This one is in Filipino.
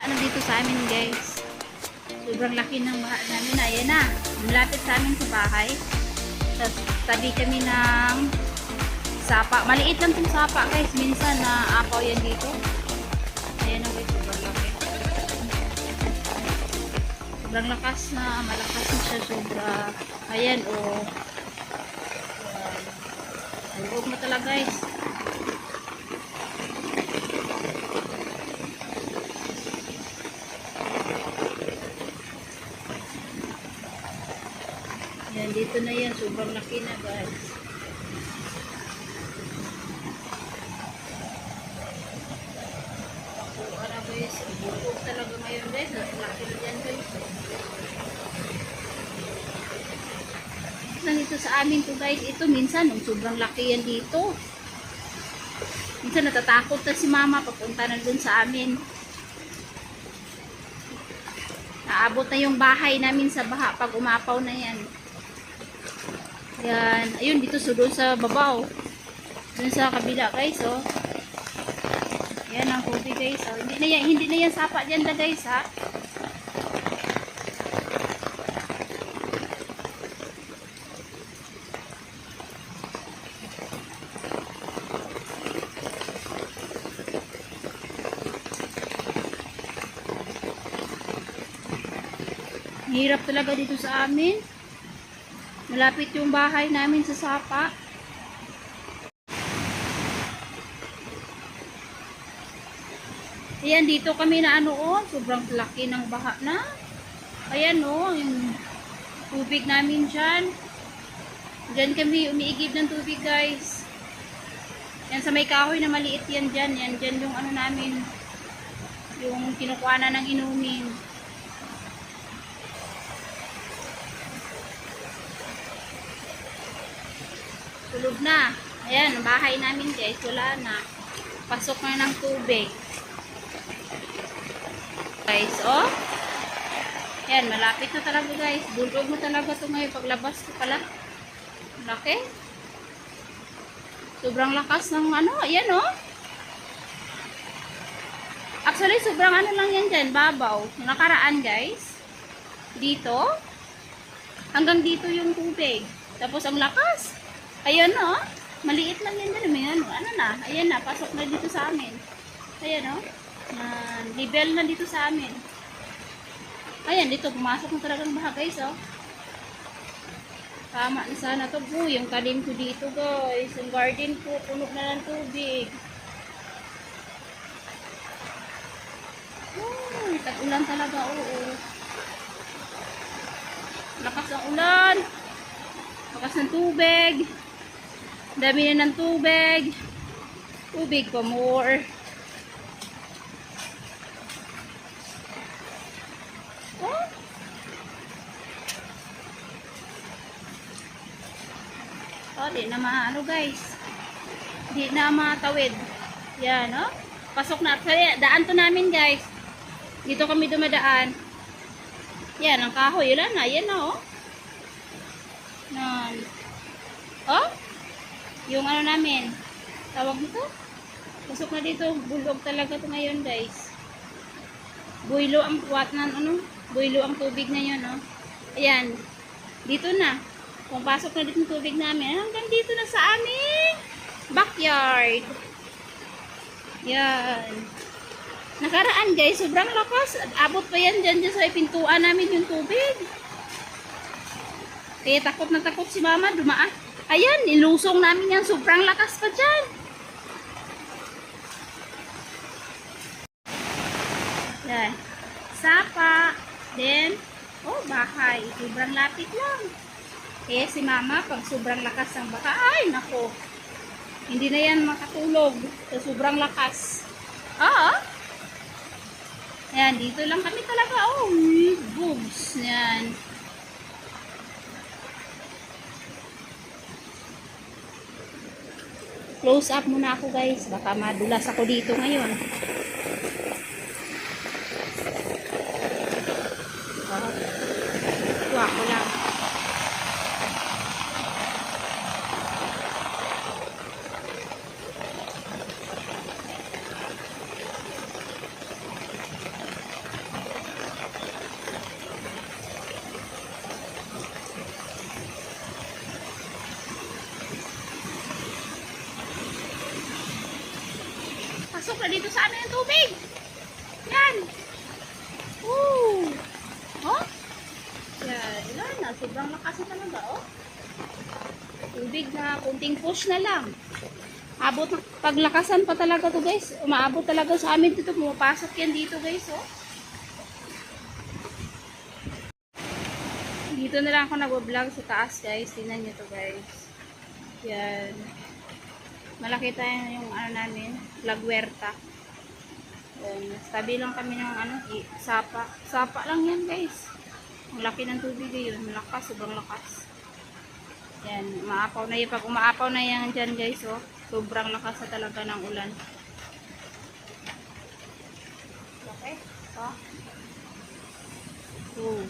Dito sa amin guys, sobrang laki ng baha namin. Ayan na, malapit sa amin sa bahay. Tapos tabi kami ng sapa. Maliit lang itong sapa guys, minsan na apaw yan dito. Ayan na guys, sobrang laki. Sobrang lakas na, malakas na siya sobra. Ayan o. Huwag mo talaga guys. Yan, dito na yan. Sobrang laki na guys. Ako, ano guys, bukog talaga ngayon guys. Laki na yan guys. Dito sa amin to guys, ito minsan, sobrang laki yan dito. Minsan natatakot na si mama papunta na dun sa amin. Naabot na yung bahay namin sa baha pag umapaw na yan. Yan. Ayun, dito so doon sa babaw. Doon sa kabila guys, oh. Yan ang tubig guys, oh. Hindi na yan sapa dyan da guys, ha. Hirap talaga dito sa amin. Malapit yung bahay namin sa sapa. Ayan, dito kami na ano, oh, sobrang laki ng baha na. Ayan, oh, yung tubig namin dyan. Dyan kami umiigib ng tubig, guys. Yan, sa may kahoy na maliit yan dyan. Yan, dyan yung ano namin, yung kinukuha na ng inumin. Tulog na. Ayan, ang bahay namin guys, wala na. Pasok na ng tubig. Guys, oh. Ayan, malapit na talaga guys. Bulog mo talaga ito ngayon paglabas ko pala. Laki. Sobrang lakas ng ano, ayan oh. Actually, sobrang ano lang yan dyan, babaw. Nakaraan guys. Dito. Hanggang dito yung tubig. Tapos ang lakas. Ayan o, maliit lang yan din. Ano na, ayan na, pasok na dito sa amin. Ayan o, level na dito sa amin. Ayan, dito, pumasok na talagang baha guys o. Tama na sana to. Yung talim ko dito guys, yung garden ko, puno na ng tubig. Tag-ulan talaga, oo. Lakas ang ulan. Lakas ng tubig. Dami na ng tubig. Tubig pa more. Oh. Oh, di na maano guys. Di na matawid. Yan, oh. Pasok na. Daan to namin guys. Dito kami dumadaan. Yan, ang kahoy. Wala na. Yan na, oh. Yan. Oh. Yung ano namin, tawag nito, pasok na dito, bulog talaga to ngayon guys. Builo ang builo ang tubig na yun, no? Ayan, dito na. Kung pasok na dito yung tubig namin, hanggang dito na sa aming backyard. Yan. Nakaraan guys, sobrang lakas. Abot pa yan dyan sa pintuan namin yung tubig. Kaya takot na takot si mama, dumaan. Ayan, nilusong namin yan. Sobrang lakas pa dyan. Yan. Sapa. Then, oh, bahay. Sobrang lapit lang. Eh, si mama, pag sobrang lakas ng baka, ay, nako. Hindi na yan makatulog. So, sobrang lakas. Oo. Ayan, dito lang kami talaga. Oh, boobs. Yan. Close up muna ako guys. Baka madulas ako dito ngayon. Tuwa ko lang. Pasok na dito sa amin yung tubig. Yan. Woo! Oh? Yan. Yan na. Sobrang lakas na talaga, oh. Tubig na. Kunting push na lang. Abot na. Paglakasan pa talaga to guys. Umaabot talaga sa amin dito. Pumapasok yan dito guys, oh. Dito na lang ako nag-vlog sa taas guys. Tingnan nyo to guys. Yan. Malaki tayo yung ano namin. Lagwerta. Yan. Tabi lang kami ng ano, sapa. Sapa lang yan guys. Ang laki ng tubig yun. Malakas. Sobrang lakas. Yan. Umaapaw na yan. Pag umaapaw na yan dyan guys, oh. Sobrang lakas na talaga ng ulan. Okay. Oh.